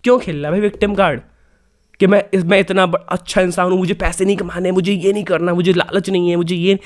क्यों खेल रहा है भाई विक्टिम कार्ड कि मैं इतना अच्छा इंसान हूँ, मुझे पैसे नहीं कमाने, मुझे ये नहीं करना, मुझे लालच नहीं है, मुझे ये।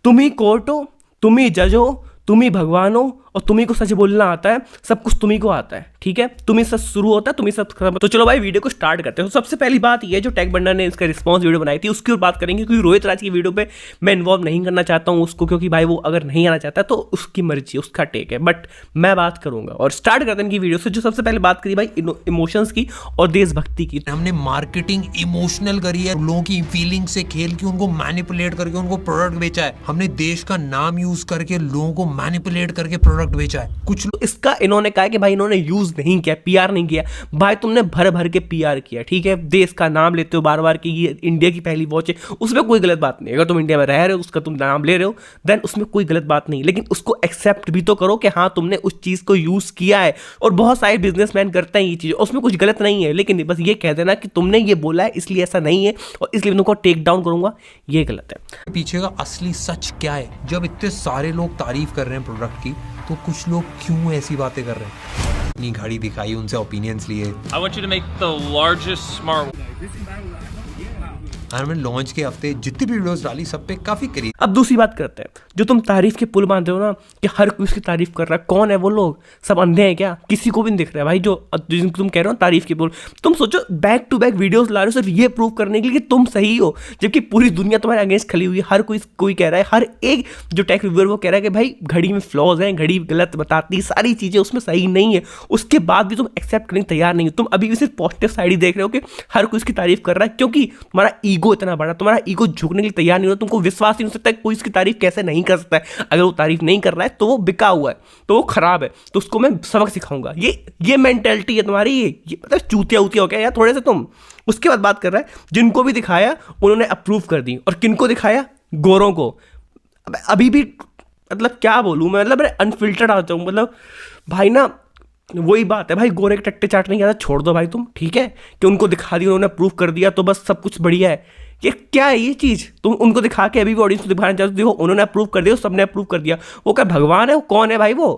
तुम ही कोर्ट हो, तुम ही जज हो, तुम ही भगवान हो, और तुम्ही को सच बोलना आता है, सब कुछ तुम्ही को आता है, ठीक है। तुम्ही सच शुरू होता है, तुम्ही सब खत्म। तो चलो भाई वीडियो को स्टार्ट करते हैं। तो सबसे पहली बात ये जो टेक बंडर ने इसका रिस्पॉन्स वीडियो बनाई थी उसकी और बात करेंगे, क्योंकि रोहित राज की वीडियो पे मैं इन्वॉल्व नहीं करना चाहता हूँ उसको, क्योंकि भाई वो अगर नहीं आना चाहता तो उसकी मर्जी, उसका टेक है, बट मैं बात करूंगा। और स्टार्ट करते हैं इनकी वीडियो से। जो सबसे पहले बात करी भाई इमोशंस की और देशभक्ति की। हमने मार्केटिंग इमोशनल करी है, लोगों की फीलिंग से खेल के उनको मैनिपुलेट करके उनको प्रोडक्ट बेचा है। हमने देश का नाम यूज करके लोगों को मैनिपुलेट करके प्रोडक्ट बेचा है। कुछ इसका इन्होंने कहा कि भाई इन्होंने यूज नहीं किया, पीआर नहीं किया। भाई तुमने भर भर के पीआर किया, ठीक है। देश का नाम लेते हो बार बार कि ये इंडिया की पहली वॉच है, उसमें कोई गलत बात नहीं। अगर तुम इंडिया में रह रहे हो, उसका तुम नाम ले रहे हो, देन उसमें कोई गलत बात नहीं, लेकिन उसको एक्सेप्ट भी तो करो कि हाँ तुमने उस चीज को यूज किया है। और बहुत सारे बिजनेसमैन करते हैं ये चीज, उसमें कुछ गलत नहीं है, लेकिन बस ये कह देना कि तुमने ये बोला है इसलिए ऐसा नहीं है और इसलिए तुमको टेक डाउन करूंगा, ये गलत है। पीछे का असली सच क्या है? जब इतने सारे लोग तारीफ कर रहे हैं प्रोडक्ट की, तो कुछ लोग क्यों ऐसी बातें कर रहे हैं? अपनी घड़ी दिखाई, उनसे ओपिनियंस लिए। I want you to make the largest smart हमने लॉन्च के हफ्ते जितनी भी वीडियोस डाली सब पे काफी करीब। अब दूसरी बात करते हैं, जो तुम तारीफ के पुल बांधते हो ना कि हर कोई उसकी तारीफ कर रहा है, कौन है वो लोग? सब अंधे हैं क्या? किसी को भी नहीं दिख रहा है भाई जो तुम कह रहे हो तारीफ के पुल। तुम सोचो बैक टू बैक वीडियोस ला रहे हो सिर्फ ये प्रूव करने के लिए कि तुम सही हो, जबकि पूरी दुनिया तुम्हारे अगेंस्ट खड़ी हुई है। हर कोई कह रहा है, हर एक जो टेक रिव्यूअर वो कह रहा है कि भाई घड़ी में फ्लॉज हैं, घड़ी गलत बताती, सारी चीजें उसमें सही नहीं है। उसके बाद भी तुम एक्सेप्ट करने तैयार नहीं हो। तुम अभी भी सिर्फ पॉजिटिव साइड ही देख रहे हो कि हर कोई उसकी तारीफ कर रहा है, क्योंकि तुम्हारा ईगो इतना बड़ा, तुम्हारा ईगो झुकने के लिए तैयार नहीं हो। तुमको विश्वास नहीं हो सकता कोई इसकी तारीफ कैसे नहीं कर सकता है। अगर वो तारीफ नहीं कर रहा है तो वो बिका हुआ है, तो वो खराब है, तो उसको मैं सबक सिखाऊंगा। ये मेंटालिटी है तुम्हारी, ये मतलब चूतिया हो गया यार थोड़े से तुम। उसके बाद बात कर रहा है जिनको भी दिखाया उन्होंने अप्रूव कर दी, और किनको दिखाया? गोरों को। अभी भी मतलब क्या बोलूं मैं, मतलब अनफिल्टर्ड आता हूं। मतलब भाई ना वही बात है भाई, गोरे के टट्टे चाटने की आदत छोड़ दो भाई तुम, ठीक है। कि उनको दिखा दिया, उन्होंने अप्रूव कर दिया तो बस सब कुछ बढ़िया है। ये क्या है ये चीज़? तुम उनको दिखा के अभी भी ऑडियंस को दिखाना चाहते हो, देखो उन्होंने अप्रूव कर दिया, सबने अप्रूव कर दिया। वो क्या भगवान है? वो कौन है भाई वो?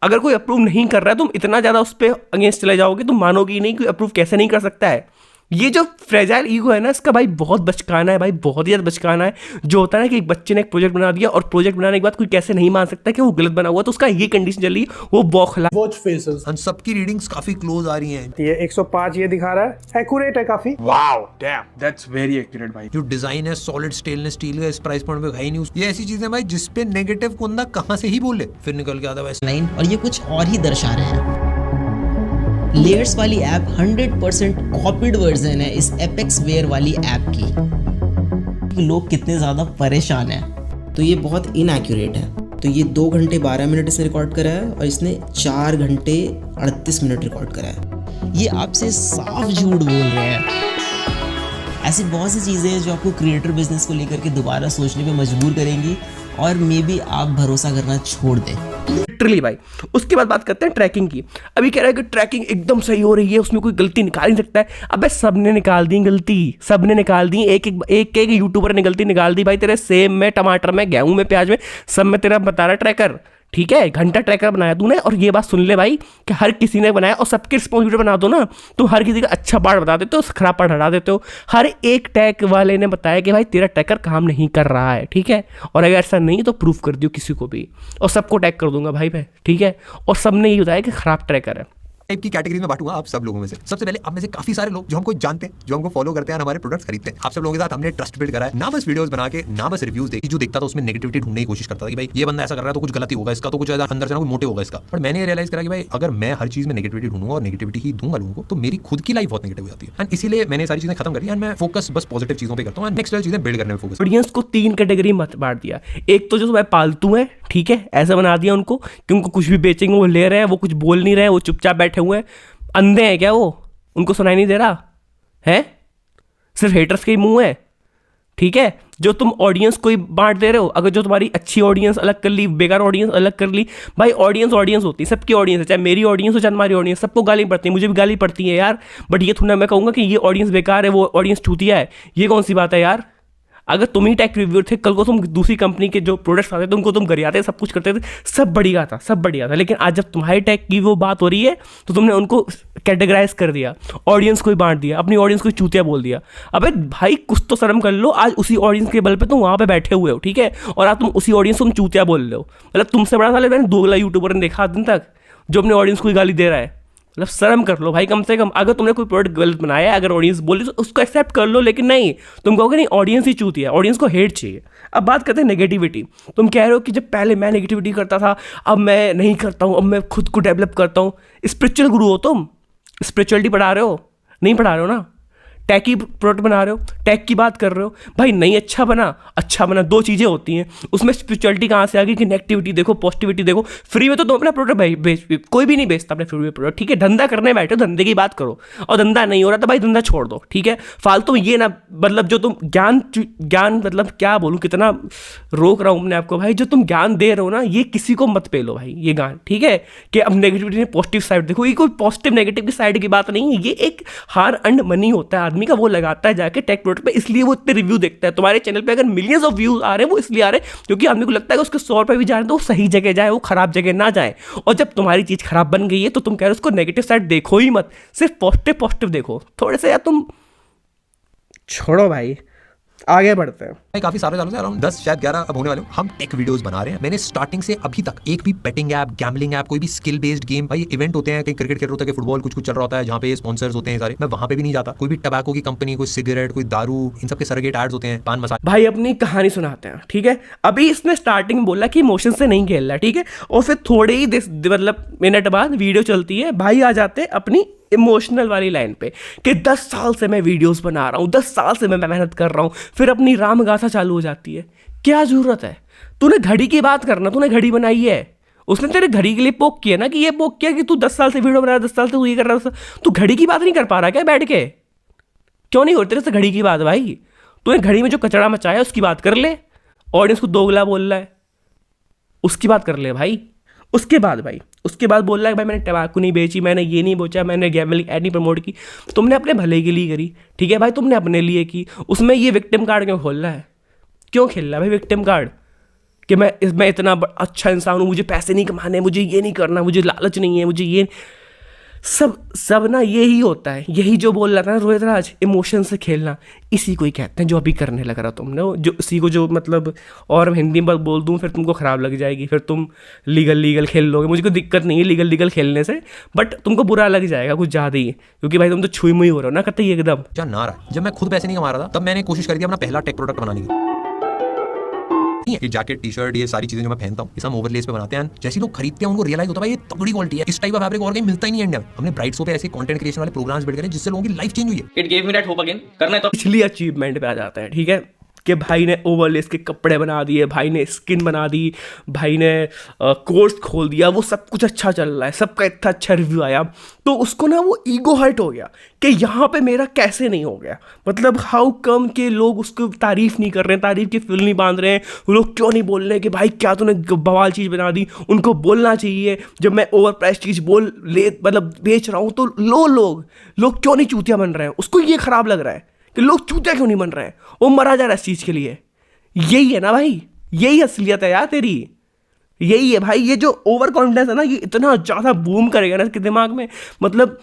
अगर कोई अप्रूव नहीं कर रहा है, तुम इतना ज़्यादा उस पर अगेंस्ट चले जाओगे, तुम मानोगे ही नहीं कि अप्रूव कैसे नहीं कर सकता है। ये जो फ्रेजाइल ईगो है ना, इसका भाई बहुत बचकाना है भाई, बहुत ही ज़्यादा बचकाना है। जो होता है ना कि एक बच्चे ने एक प्रोजेक्ट बना दिया और प्रोजेक्ट बनाने के बाद कोई कैसे नहीं मान सकता कि वो गलत बना हुआ, तो उसका ये कंडीशन चल रही है, वो बौखला। वॉच फेसेस हम सबकी रीडिंग्स काफी क्लोज आ रही हैं। ये 105 ये दिखा रहा है, एक्यूरेट है काफी। Wow, damn, that's very accurate भाई। जो डिजाइन है सॉलिड स्टेनलेस स्टील का, इस प्राइस पॉइंट पे है ही नहीं। ये ऐसी चीजें भाई जिसपे नेगेटिव बंदा कहां से ही बोले, फिर निकल के आता वैसे लाइन, और ये कुछ और ही दर्शा रहे हैं। लेयर्स वाली ऐप 100% कॉपीड वर्जन है इस एपेक्स वेयर वाली ऐप की। लोग कितने ज़्यादा परेशान हैं, तो ये बहुत इनएक्यूरेट है। तो ये 2 घंटे 12 मिनट इसने रिकॉर्ड करा है और इसने 4 घंटे 38 मिनट रिकॉर्ड करा है। ये आपसे साफ झूठ बोल रहे हैं। ऐसी बहुत सी चीज़ें हैं जो आपको क्रिएटर बिजनेस को लेकर के दोबारा सोचने पे मजबूर करेंगी, और मे बी आप भरोसा करना छोड़ दें। लिटरली भाई। उसके बाद बात करते हैं ट्रैकिंग की। अभी कह रहा है कि ट्रैकिंग एकदम सही हो रही है, उसमें कोई गलती निकाल नहीं सकता है। अबे सबने निकाल दी गलती, सबने निकाल दी। एक यूट्यूबर ने गलती निकाल दी भाई। तेरे सेब में, टमाटर में, गेहूं में, प्याज में, सब में तेरा बता रहा ट्रैकर, ठीक है। घंटा ट्रैकर बनाया तूने, और ये बात सुन ले भाई कि हर किसी ने बनाया, और सबके रिस्पॉन्सिबिलिटी बना दो ना। तुम हर किसी का अच्छा पार्ट बता देते हो, खराब पार्ट हटा देते हो। हर एक टैग वाले ने बताया कि भाई तेरा ट्रैकर काम नहीं कर रहा है, ठीक है। और अगर ऐसा नहीं तो प्रूफ कर दियो किसी को भी, और सबको टैग कर दूंगा भाई मैं, ठीक है। और सबने ये बताया कि खराब ट्रैकर है। टाइप की कैटेगरी में बांटूंगा आप सब लोगों में से। सबसे पहले आप में से काफी सारे लोग जो हमको जानते हैं, जो हमको फॉलो करते हैं, हमारे प्रोडक्ट्स खरीदते हैं। आप सब लोगों के साथ हमने ट्रस्ट बिल्ड करा है। ना बस वीडियोस बना के, ना बस रिव्यूज देखी, जो देखता था उसमें नेगेटिविटी ढूंढने की कोशिश करता था कि भाई ये बंदा ऐसा कर रहा है तो कुछ गलती होगा इसका, तो कुछ अंदर से ना कोई मोटिव होगा इसका। पर मैंने रियलाइज करा कि भाई अगर मैं हर चीज में नेगेटिविटी ढूंढूंगा और नेगेटिविटी ही दूंगा लोगों को, तो मेरी खुद की लाइफ बहुत नेगेटिव हो जाती है। एंड इसीलिए मैंने सारी चीजें खत्म करी एंड मैं फोकस बस पॉजिटिव चीजों पे करता हूं, नेक्स्ट लेवल चीजें बिल्ड करने में फोकस। ऑडियंस को 3 कैटेगरी में बांट दिया। एक तो जो भाई पालतू है, ठीक है, ऐसा बना दिया उनको कि उनको कुछ भी बेचेंगे वो ले रहे हैं, वो कुछ बोल नहीं रहे, वो चुपचाप बैठे हुए हैं। अंधे हैं क्या वो? उनको सुनाई नहीं दे रहा है? सिर्फ हेटर्स के ही मुंह है, ठीक है। जो तुम ऑडियंस को ही बांट दे रहे हो, अगर जो तुम्हारी अच्छी ऑडियंस अलग कर ली, बेकार ऑडियंस अलग कर ली। भाई ऑडियंस होती है, सबकी ऑडियंस है, चाहे मेरी ऑडियंस हो चाहे तुम्हारी ऑडियंस, सबको गाली पड़ती है, मुझे भी गाली पड़ती है यार। बट ये थोड़ा मैं कहूँगा कि ये ऑडियंस बेकार है, वो ऑडियंस चूतिया है, ये कौन सी बात है यार? अगर तुम ही टेक रिव्यूअर थे, कल को तुम दूसरी कंपनी के जो प्रोडक्ट्स आते थे उनको तुम गरियाते, सब कुछ करते थे, सब बढ़िया था, सब बढ़िया था। लेकिन आज जब तुम्हारी टेक की वो बात हो रही है तो तुमने उनको कैटेगराइज कर दिया, ऑडियंस को ही बांट दिया, अपनी ऑडियंस को चूतिया बोल दिया। अबे भाई कुछ तो शर्म कर लो, आज उसी ऑडियंस के बल पे तुम वहाँ पे बैठे हुए हो, ठीक है, और आज तुम उसी ऑडियंस को तुम चूतिया बोल रहे हो। मतलब तुमसे बड़ा साले मैंने दोगला यूट्यूबर ने देखा दिन तक जो अपने ऑडियंस को ही गाली दे रहा है। मतलब शर्म कर लो भाई कम से कम। अगर तुमने कोई प्रोडक्ट गलत बनाया है, अगर ऑडियंस बोली तो उसको एक्सेप्ट कर लो, लेकिन नहीं, तुम कहोगे नहीं ऑडियंस ही चूती है, ऑडियंस को हेट चाहिए। अब बात करते हैं नेगेटिविटी। तुम कह रहे हो कि जब पहले मैं नेगेटिविटी करता था, अब मैं नहीं करता हूँ, अब मैं खुद को डेवलप करता हूँ। स्पिरिचुअल गुरु हो तुम? स्पिरिचुअलिटी पढ़ा रहे हो? नहीं पढ़ा रहे हो ना। टैक की प्रोडक्ट बना रहे हो, टैक की बात कर रहे हो भाई, नहीं अच्छा बना, दो चीज़ें होती हैं उसमें। स्पिरिचुअलिटी कहाँ से आ गई कि नेगेटिविटी देखो, पॉजिटिविटी देखो। फ्री में तो तुम अपना प्रोडक्ट भाई कोई भी नहीं बेचता अपने फ्री में प्रोडक्ट, ठीक है। धंधा करने बैठे हो, धंधे की बात करो, और धंधा नहीं हो रहा तो भाई धंधा छोड़ दो, ठीक है। फालतू ये ना, मतलब जो तुम ज्ञान मतलब क्या बोलूँ, कितना रोक रहा हूँ अपने आपको भाई, जो तुम ज्ञान दे रहे हो ना, ये किसी को मत पेलो भाई ये ज्ञान, ठीक है। कि अब नेगेटिविटी ने पॉजिटिव साइड देखो, ये कोई पॉजिटिव नेगेटिव की साइड की बात नहीं है, ये एक हार अर्न्ड मनी होता है आदमी का, वो लगाता है जाके टेक प्रोडक्ट पे, इसलिए वो इतने रिव्यू देखता है। तुम्हारे चैनल पे अगर मिलियंस ऑफ व्यूज आ रहे हैं, वो इसलिए आ रहे हैं क्योंकि आदमी को लगता है कि उसके 100 रुपये भी जा रहे हैं तो वो सही जगह जाए, वो खराब जगह ना जाए। और जब तुम्हारी चीज़ खराब बन गई है तो तुम कह रहे हो उसको नेगेटिव साइड देखो ही मत, सिर्फ पॉजिटिव देखो थोड़े से। यार तुम छोड़ो भाई, आगे बढ़ते हैं। मैं काफी सारे सालों से अराउंड 10 शायद 11 अब होने वाले हम टेक वीडियोस बना रहे हैं। मैंने स्टार्टिंग से अभी तक एक भी बेटिंग ऐप, गैम्बलिंग ऐप, कोई भी स्किल बेस्ड गेम, भाई इवेंट होते हैं, कहीं क्रिकेट खेल रहा होता है, फुटबॉल कुछ चल रहा होता है जहाँ पे स्पॉन्सर्स होते हैं सारे, मैं वहां पे भी नहीं जाता। कोई भी टबैको की कंपनी, कोई सिगरेट, कोई दारू, इन सब के सरगेट एड्स होते हैं, पान मसाला। भाई अपनी कहानी सुनाते हैं, ठीक है। अभी इसने स्टार्टिंग में बोला कि इमोशन से नहीं खेल रहा, ठीक है, और फिर थोड़े ही मतलब मिनट बाद वीडियो चलती है, भाई आ जाते अपनी इमोशनल वाली लाइन पे कि 10 साल से मैं वीडियोस बना रहा हूँ, 10 साल से मैं मेहनत कर रहा हूँ। फिर अपनी राम गाथा चालू हो जाती है। क्या जरूरत है? तूने घड़ी की बात करना, तूने घड़ी बनाई है, उसने तेरे घड़ी के लिए पोक किया ना, कि ये पोक किया कि तू 10 साल से वीडियो बना रहा है, 10 साल से तू ये कर रहा है, तू घड़ी की बात नहीं कर पा रहा क्या बैठ के? क्यों नहीं हो तेरे से घड़ी की बात भाई? तूने घड़ी में जो कचरा मचाया उसकी बात कर ले, ऑडियंस को दोगला बोल रहा है उसकी बात कर ले भाई। उसके बाद बोल रहा है भाई मैंने टबाकू नहीं बेची, मैंने ये नहीं बेचा, मैंने गैम्बलिंग ऐड नहीं प्रमोट की। तुमने अपने भले के लिए करी, ठीक है भाई, तुमने अपने लिए की। उसमें ये विक्टिम कार्ड क्यों खोल रहा है? क्यों खेल रहा है भाई विक्टिम कार्ड कि मैं इतना अच्छा इंसान हूँ, मुझे पैसे नहीं कमाने, मुझे ये नहीं करना, मुझे लालच नहीं है, मुझे ये सब ना यही होता है। यही जो बोल रहा था ना रोहित राज, इमोशन से खेलना, इसी को ही कहते हैं जो अभी करने लग रहा तुमने, जो इसी को जो मतलब, और हिंदी में बोल दूँ फिर तुमको ख़राब लग जाएगी, फिर तुम लीगल खेल लोगे। मुझे कोई दिक्कत नहीं है लीगल खेलने से, बट तुमको बुरा लग जाएगा कुछ ज़्यादा ही, क्योंकि भाई तुम तो छुई मुई हो रहे हो ना कतई एकदम। ना रहा जब मैं खुद पैसे नहीं कमा रहा था, तब मैंने कोशिश करी थी अपना पहला टेक प्रोडक्ट बनाने की। ये जैकेट, टी शर्ट, ये सारी चीजें जो मैं पहनता हूँ, ये सब ओवरलेस पे बनाते हैं। जैसे लोग खरीदते हैं उनको रियलाइज होता है ये तगड़ी क्वालिटी है, इस टाइप का फैब्रिक और कहीं मिलता ही नहीं है इंडिया में। हमने ब्राइट शो पे ऐसे कंटेंट क्रिएशन वाले प्रोग्राम्स बिल्ड करे जिससे लोगों की लाइफ चेंज हुई है। It gave me that hope again. करना है तो पिछली अचीवमेंट पे आ जाते हैं, ठीक है, कि भाई ने ओवरलेस के कपड़े बना दिए, भाई ने स्किन बना दी, भाई ने कोर्स खोल दिया, वो सब कुछ अच्छा चल रहा है, सबका इतना अच्छा रिव्यू आया, तो उसको ना वो ईगो हर्ट हो गया कि यहाँ पे मेरा कैसे नहीं हो गया। मतलब हाउ कम के लोग उसको तारीफ़ नहीं कर रहे हैं, तारीफ़ की फिल नहीं बांध रहे हैं, वो लोग क्यों नहीं बोल रहे हैं कि भाई क्या तूने बवाल चीज़ बना दी। उनको बोलना चाहिए, जब मैं ओवर प्राइस चीज़ मतलब बेच रहा हूँ तो लोग क्यों नहीं चूतिया बन रहे हैं। उसको ये ख़राब लग रहा है कि लोग चूतिया क्यों नहीं बन रहे हैं, वो मरा जा रहा है इस चीज़ के लिए। यही है ना भाई, यही असलियत है यार तेरी, यही है भाई। ये जो ओवर कॉन्फिडेंस है ना, ये इतना ज़्यादा बूम करेगा ना इसके दिमाग में, मतलब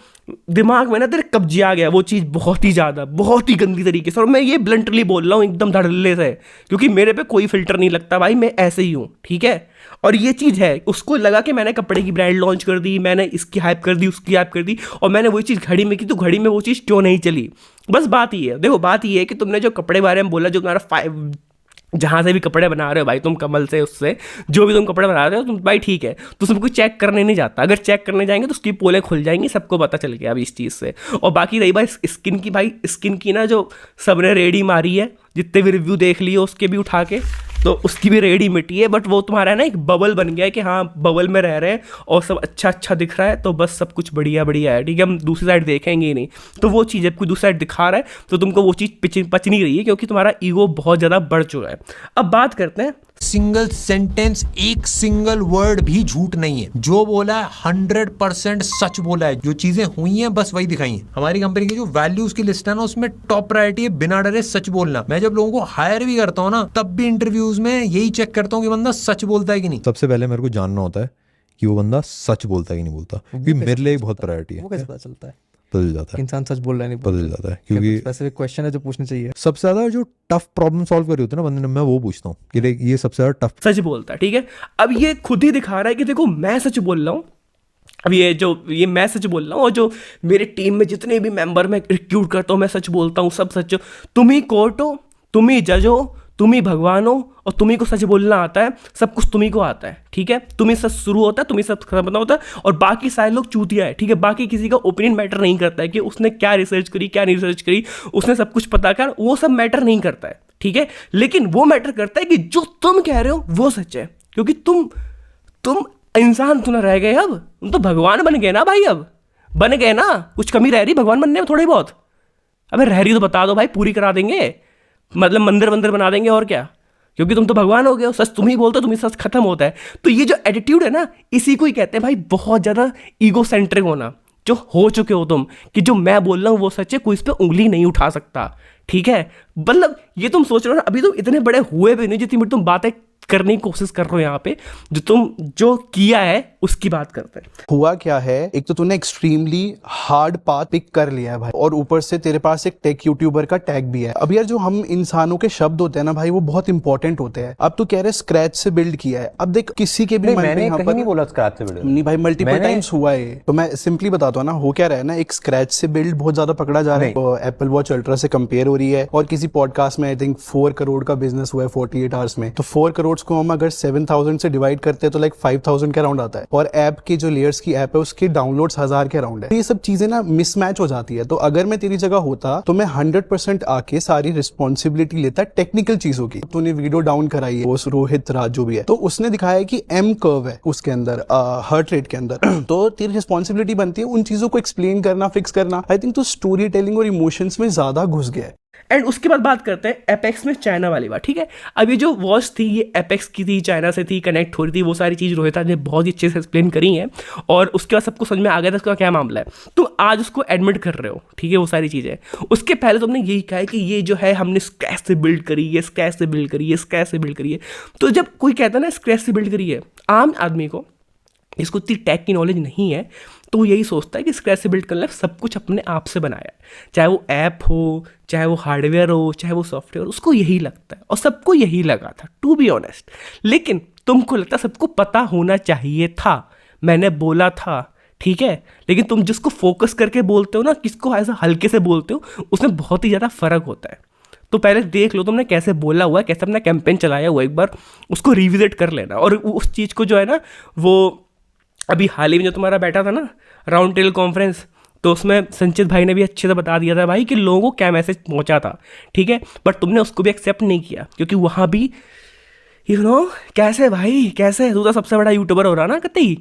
दिमाग में ना तेरे कब्जे आ गया वो चीज़ बहुत ही ज़्यादा, बहुत ही गंदी तरीके से। और मैं ये ब्लंटली बोल रहा हूँ एकदम धड़ल्ले से, क्योंकि मेरे पे कोई फिल्टर नहीं लगता भाई, मैं ऐसे ही हूँ, ठीक है। और ये चीज़ है, उसको लगा कि मैंने कपड़े की ब्रांड लॉन्च कर दी, मैंने इसकी हाइप कर दी, उसकी हाइप कर दी, और मैंने वही चीज़ घड़ी में की, तो घड़ी में वो चीज़ क्यों नहीं चली। बस बात ये है, देखो बात ये है कि तुमने जो कपड़े बारे में बोला, जो तुम्हारा जहाँ से भी कपड़े बना रहे हो भाई तुम, कमल से उससे जो भी तुम कपड़े बना रहे हो तुम भाई, ठीक है, तो तुमको चेक करने नहीं जाता। अगर चेक करने जाएंगे तो उसकी पोलें खुल जाएंगी, सबको पता चल गया अभी इस चीज़ से। और बाकी रही भाई स्किन की, भाई स्किन की ना जो सबने रेडी मारी है, जितने भी रिव्यू देख लिए उसके भी उठा के, तो उसकी भी रेडी मिटी है। बट वो तुम्हारा ना एक बबल बन गया है कि हाँ बबल में रह रहे हैं और सब अच्छा दिख रहा है, तो बस सब कुछ बढ़िया है, ठीक है, हम दूसरी साइड देखेंगे ही नहीं। तो वो चीज़ जब कोई दूसरी साइड दिखा रहा है तो तुमको वो चीज़ पच नहीं रही है, क्योंकि तुम्हारा ईगो बहुत ज़्यादा बढ़ चुका है। अब बात करते हैं सिंगल सेंटेंस, एक सिंगल वर्ड भी झूठ नहीं है। जो बोला है 100% सच बोला है। जो चीजें हुई हैं बस वही दिखाई हैं। हमारी कंपनी की जो वैल्यूज की लिस्ट है ना, उसमें टॉप प्रायोरिटी है बिना डरे सच बोलना। मैं जब लोगों को हायर भी करता हूँ ना, तब भी इंटरव्यूज में यही चेक करता हूँ कि बंदा सच बोलता है कि नहीं। सबसे पहले मेरे को जानना होता है कि वो बंदा सच बोलता है कि नहीं बोलता, क्योंकि मेरे लिए बहुत प्रायोरिटी है। वो कैसे पता चलता है बदल जाता है, इंसान सच बोल रहा है नहीं बदल जाता है, क्योंकि स्पेसिफिक क्वेश्चन है जो पूछना चाहिए। सबसे ज्यादा जो टफ प्रॉब्लम सॉल्व करी होती है ना बंदे ने, मैं वो पूछता हूँ कि ये सबसे ज्यादा टफ सच बोलता है। ठीक है, अब ये खुद ही दिखा रहा है कि देखो मैं सच बोल रहा हूँ। अब ये मैं सच बोल रहा हूँ, और जो मेरे टीम में जितने भी मेंबर मैं रिक्रूट करता हूँ, मैं सच बोलता हूँ, सब सच। तुम ही कोर्ट हो, तुम ही जज हो, तुम ही भगवान हो, और तुम ही को सच बोलना आता है। सब कुछ तुम ही को आता है। ठीक है, तुम ही सच शुरू होता है, तुम ही सब खत्म होता है, और बाकी सारे लोग चूतिया है। ठीक है, बाकी किसी का ओपिनियन मैटर नहीं करता है कि उसने क्या रिसर्च करी, क्या नहीं रिसर्च करी, उसने सब कुछ पता कर, वो सब मैटर नहीं करता है। ठीक है, लेकिन वो मैटर करता है कि जो तुम कह रहे हो वो सच है, क्योंकि तुम इंसान तो ना रह गए, अब तुम तो भगवान बन गए ना भाई। अब बन गए ना, कुछ कमी रह रही भगवान बनने में थोड़ी बहुत? अबे रह रही तो बता दो भाई, पूरी करा देंगे, मतलब मंदिर बना देंगे, और क्या, क्योंकि तुम तो भगवान हो गए हो। सच तुम ही बोलते हो, तुम ही सच खत्म होता है। तो ये जो एटीट्यूड है ना, इसी को ही कहते हैं भाई बहुत ज़्यादा ईगो सेंट्रिक होना। जो हो चुके हो तुम, कि जो मैं बोल रहा हूँ वो सच है, कोई इस पर उंगली नहीं उठा सकता। ठीक है, मतलब ये तुम सोच रहे हो ना, अभी तुम इतने बड़े हुए भी नहीं जितनी तुम बातें करने की कोशिश कर रहे हो। यहाँ पे जो किया है उसकी बात करते हैं। हुआ क्या है, एक तो तूने एक्सट्रीमली हार्ड पाथ पिक कर लिया है भाई, और ऊपर से तेरे पास एक टेक यूट्यूबर का टैग भी है। अब यार जो हम इंसानों के शब्द होते हैं ना भाई, वो बहुत इंपॉर्टेंट होते हैं। अब तू कह रहे स्क्रैच से बिल्ड किया है। अब देख किसी के भी मन में यहाँ पर नहीं बोला स्क्रैच से बिल्ड नहीं भाई, मल्टीपल टाइम्स हुआ है। तो मैं सिंपली बताता हूँ ना, हो क्या रहा है ना, एक स्क्रैच से बिल्ड बहुत ज्यादा पकड़ा जा रहा है। तो एप्पल वॉच अल्ट्रा से कंपेयर हो रही है, और किसी पॉडकास्ट में आई थिंक 4 करोड़ का बिजनेस हुआ है 48 आवर्स में। तो 4 करोड़ को हम अगर 7,000 से डिवाइड करते हैं तो लाइक 5,000 के अराउंड आता है। और ऐप की जो लेयर्स की ऐप है उसकी डाउनलोड्स 1000 के अराउंड है। ये सब चीजें ना मिसमैच हो जाती है। तो अगर मैं तेरी जगह होता तो मैं 100% आके सारी रिस्पॉन्सिबिलिटी लेता टेक्निकल चीजों की। तूने वीडियो डाउन कराई है, वो रोहित राज जो भी है, तो उसने दिखाया है कि एम कर्व है उसके अंदर, हार्ट रेट के अंदर। तो तेरी रिस्पॉन्सिबिलिटी बनती है उन चीजों को एक्सप्लेन करना, फिक्स करना। आई थिंक तो स्टोरी टेलिंग और इमोशंस में ज्यादा घुस गया है। एंड उसके बाद बात करते हैं एपेक्स में चाइना वाली बात। ठीक है, अब ये जो वॉच थी ये एपेक्स की थी, चाइना से थी, कनेक्ट हो रही थी, वो सारी चीज़ रोहित ने बहुत ही अच्छे से एक्सप्लेन करी है, और उसके बाद सबको समझ में आ गया था उसका क्या मामला है। तुम आज उसको एडमिट कर रहे हो, ठीक है, वो सारी चीज़ें। उसके पहले तुमने यही कहा है कि ये जो है हमने स्क्रैच से बिल्ड करी है, स्क्रैच से बिल्ड करी है, स्क्रैच से बिल्ड करी है। तो जब कोई कहता है ना स्क्रैच से बिल्ड करी है, आम आदमी को इसको इतनी टेक की नॉलेज नहीं है, तो वो यही सोचता है कि स्क्रैच से बिल्ड करना सब कुछ अपने आप से बनाया है, चाहे वो ऐप हो, चाहे वो हार्डवेयर हो, चाहे वो सॉफ्टवेयर, उसको यही लगता है, और सबको यही लगा था, टू बी ऑनेस्ट। लेकिन तुमको लगता है सबको पता होना चाहिए था, मैंने बोला था, ठीक है, लेकिन तुम जिसको फोकस करके बोलते हो ना, किसको ऐसा हल्के से बोलते हो, उसमें बहुत ही ज़्यादा फर्क होता है। तो पहले देख लो तुमने कैसे बोला हुआ है, कैसे अपना कैंपेन चलाया हुआ है, एक बार उसको रिविजिट कर लेना। और उस चीज़ को जो है ना, वो अभी हाल ही में जो तुम्हारा बैठा था ना राउंड टेबल कॉन्फ्रेंस, तो उसमें संचित भाई ने भी अच्छे से बता दिया था भाई कि लोगों को क्या मैसेज पहुंचा था, ठीक है, बट तुमने उसको भी एक्सेप्ट नहीं किया, क्योंकि वहाँ भी कैसे भाई, कैसे तू तो सबसे बड़ा यूट्यूबर हो रहा ना कतई।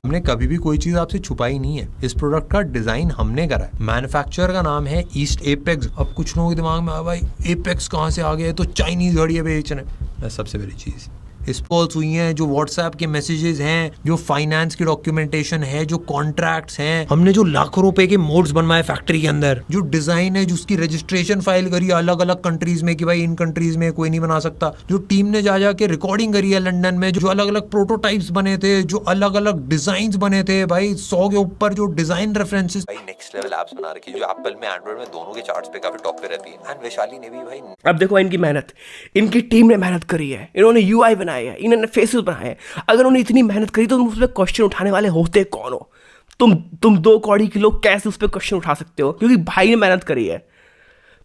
हमने कभी भी कोई चीज आपसे छुपाई नहीं है। इस प्रोडक्ट का डिजाइन हमने करा है। मैन्युफैक्चरर का नाम है ईस्ट एपेक्स। अब कुछ लोगों के दिमाग में आया भाई एपेक्स कहाँ से आ गए, तो चाइनीज घड़ियाँ बेचने। सबसे बड़ी चीज इस कॉल्स हुई हैं, जो व्हाट्सएप के मैसेजेस हैं, जो फाइनेंस की डॉक्यूमेंटेशन है, जो कॉन्ट्रैक्ट्स हैं, हमने जो लाखों रुपए के मोड्स बनवाए फैक्ट्री के अंदर, जो डिजाइन है, जो उसकी रजिस्ट्रेशन फाइल करी अलग अलग कंट्रीज में कि भाई इन कंट्रीज में कोई नहीं बना सकता, जो टीम ने जा के रिकॉर्डिंग करी है लंदन में, जो अलग अलग प्रोटोटाइप्स बने थे, जो अलग अलग डिजाइन बने थे भाई, 100 के ऊपर जो डिजाइन रेफरेंसेस, भाई नेक्स्ट लेवल एप्स बना रखी जो एप्पल में एंड्रॉइड में दोनों के चार्ट्स पे काफी टॉप पे रहती है। एंड वैशाली ने भी भाई, अब देखो इनकी मेहनत, इनकी टीम ने मेहनत करी है, इन्होंने यूआई बनाया है, इन्होंने फेसेस बनाए हैं। अगर उन्होंने इतनी मेहनत करी तो तुम उस पर क्वेश्चन उठाने वाले होते कौन हो? तुम 2 कौड़ी के लोग कैसे उस पर क्वेश्चन उठा सकते हो? क्योंकि भाई ने मेहनत करी है।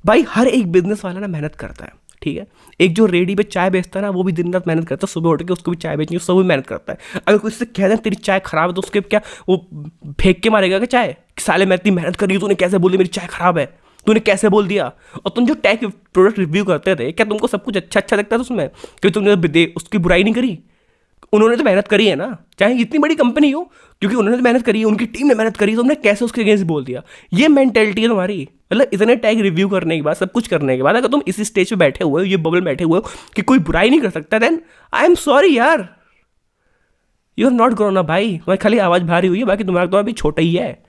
भाई हर एक बिजनेस वाला ना मेहनत करता है, ठीक है। एक जो रेडी पे चाय बेचता है ना, वो भी दिन रात मेहनत करता है, सुबह उठ के उसको भी चाय बेचनी, सब भी मेहनत करता है। अगर कोई उससे कह दे तेरी चाय खराब है, तो उसके क्या वो फेंक के मारेगा क्या चाय? साले मैं इतनी मेहनत कर रही हूँ, तूने कैसे बोल दिया मेरी चाय खराब है, तूने कैसे बोल दिया? और तुम जो टेक प्रोडक्ट रिव्यू करते थे, क्या तुमको सब कुछ अच्छा लगता था उसमें? क्योंकि तुमने उसकी बुराई नहीं करी। उन्होंने तो मेहनत करी है ना, चाहे इतनी बड़ी कंपनी हो, क्योंकि उन्होंने तो मेहनत करी है, उनकी टीम ने मेहनत करी, तुमने कैसे उसके अगेंस्ट बोल दिया? ये मेंटेलिटी है तुम्हारी, मतलब इतने टैग रिव्यू करने के बाद, सब कुछ करने के बाद, अगर तुम इसी स्टेज पे बैठे हुए हो, ये बबल बैठे हुए हो कि कोई बुराई नहीं कर सकता, देन आई एम सॉरी यार, you are not grown up भाई। तुम्हारी खाली आवाज़ भारी हुई है, बाकी तुम्हारा तो अभी छोटा ही है,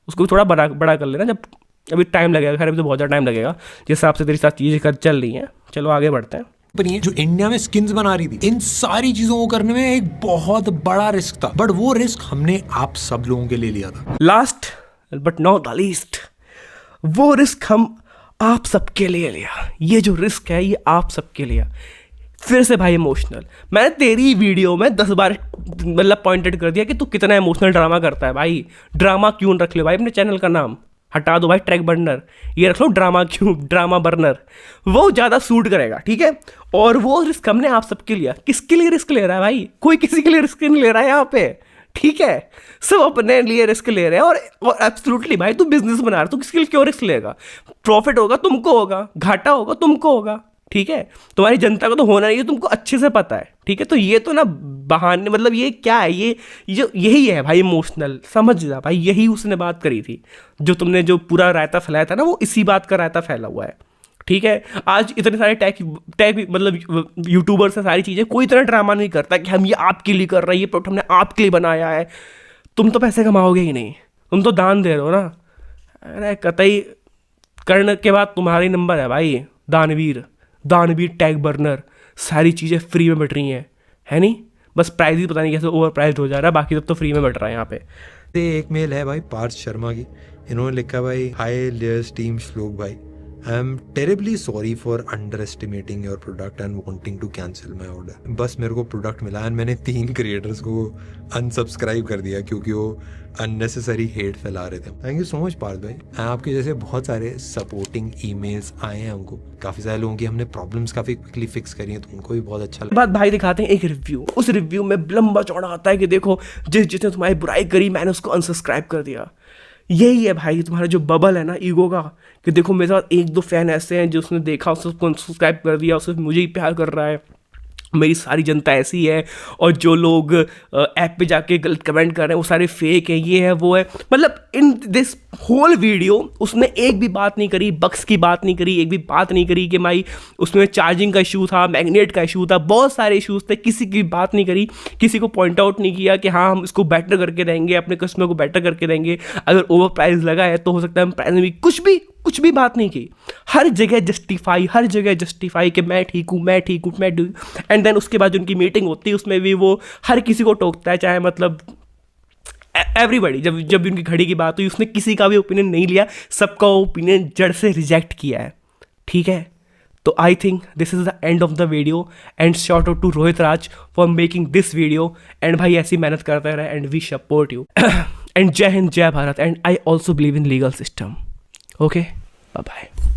उसको थोड़ा बड़ा कर लेना। जब अभी टाइम लगेगा, खैर अभी तो बहुत ज़्यादा टाइम लगेगा, जिस हिसाब से तेरे साथ चीज़ें चल रही हैं। चलो आगे बढ़ते हैं। कंपनी है जो इंडिया में स्किन्स बना रही थी, इन सारी चीजों को करने में एक बहुत बड़ा रिस्क था, बट वो रिस्क हमने आप सब लोगों के लिए लिया था। Last but not the least, वो रिस्क हम आप सबके लिए लिया। ये जो रिस्क है ये आप सबके लिए। फिर से भाई इमोशनल, मैंने तेरी वीडियो में 10 बार मतलब पॉइंटेड कर दिया कि तू कितना इमोशनल ड्रामा करता है भाई। ड्रामा क्यों रख लो भाई, अपने चैनल का नाम हटा दो भाई, ट्रैक बर्नर, ये रख लो ड्रामा बर्नर, वो ज़्यादा सूट करेगा, ठीक है। और वो रिस्क हमने आप सबके लिया। किसके लिए रिस्क ले रहा है भाई? कोई किसी के लिए रिस्क नहीं ले रहा है यहाँ पे, ठीक है। सब अपने लिए रिस्क ले रहे हैं। और एब्सोल्युटली भाई, तू बिजनेस बना रहा है, तू किसके लिए क्यों रिस्क लेगा? प्रॉफिट होगा तुमको, होगा घाटा होगा तुमको, होगा, ठीक है। तुम्हारी जनता को तो होना नहीं है, तुमको अच्छे से पता है, ठीक है। तो ये तो ना बहाने, मतलब ये क्या है, ये जो यही है भाई इमोशनल, समझ जा भाई। यही उसने बात करी थी, जो तुमने जो पूरा रायता फैलाया था ना, वो इसी बात का रायता फैला हुआ है, ठीक है। आज इतने सारे टैग मतलब यूट्यूबर से सारी चीज़ें, कोई इतना ड्रामा नहीं करता कि हम ये आपके लिए कर रहे हैं, ये प्रोडक्ट हमने आपके लिए बनाया है। तुम तो पैसे कमाओगे ही नहीं, तुम तो दान दे रहे हो ना। अरे कतई करने के बाद तुम्हारी नंबर है भाई। दानवीर टैग बर्नर, सारी चीज़ें फ्री में बट रही हैं, है नहीं? बस प्राइस ही पता नहीं कैसे ओवर प्राइस हो जा रहा है, बाकी सब तो फ्री में बट रहा है यहाँ पे। एक मेल है भाई पार्थ शर्मा की, इन्होंने लिखा भाई, हाय लेयर्स टीम श्लोक भाई, I am terribly sorry for under estimating your product and wanting to cancel my order. बस मेरे को प्रोडक्ट मिला एंड मैंने 3 क्रिएटर्स को अनसब्सक्राइब कर दिया क्योंकि वो अननेसेसरी हेट फैला रहे थे। Thank you so much Parth भाई। आपके जैसे बहुत सारे सपोर्टिंग ईमेल्स आए हैं हमको, काफ़ी सारे लोगों की हमने प्रॉब्लम्स काफ़ी क्विकली फिक्स करी हैं, तो उनको भी बहुत अच्छा लगा। बात भाई दिखाते हैं एक रिव्यू, उस रिव्यू में लंबा चौड़ा आता है कि देखो जिसने तुम्हारी बुराई करी मैंने उसको अनसब्सक्राइब कर दिया। यही है भाई तुम्हारा जो बबल है ना ईगो का, कि देखो मेरे साथ 1-2 फैन ऐसे हैं जो उसने देखा, उसको अनसब्सक्राइब कर दिया, उससे मुझे ही प्यार कर रहा है, मेरी सारी जनता ऐसी है, और जो लोग ऐप पे जाके गलत कमेंट कर रहे हैं वो सारे फेक हैं, ये है वो है। मतलब इन दिस होल वीडियो उसने एक भी बात नहीं करी, बक्स की बात नहीं करी, एक भी बात नहीं करी कि भाई उसमें चार्जिंग का इशू था, मैग्नेट का इशू था, बहुत सारे इशूज़ थे, किसी की बात नहीं करी, किसी को पॉइंट आउट नहीं किया कि हाँ हम इसको बेटर करके देंगे, अपने कस्टमर को बेटर करके देंगे, अगर ओवर प्राइस लगा है तो हो सकता है हम प्राइस में भी कुछ भी बात नहीं की। हर जगह जस्टिफाई कि मैं ठीक हूँ, एंड देन उसके बाद उनकी मीटिंग होती है, उसमें भी वो हर किसी को टोकता है, चाहे मतलब एवरीबॉडी। जब उनकी घड़ी की बात हुई उसने किसी का भी ओपिनियन नहीं लिया, सबका ओपिनियन जड़ से रिजेक्ट किया है, ठीक है। तो I think this is the end of the video and shout out to Rohit Raj for making this video. And भाई ऐसी मेहनत करते रहे and we support you and Jai Hind, Jai Bharat, and I also believe in legal system. Okay, bye bye.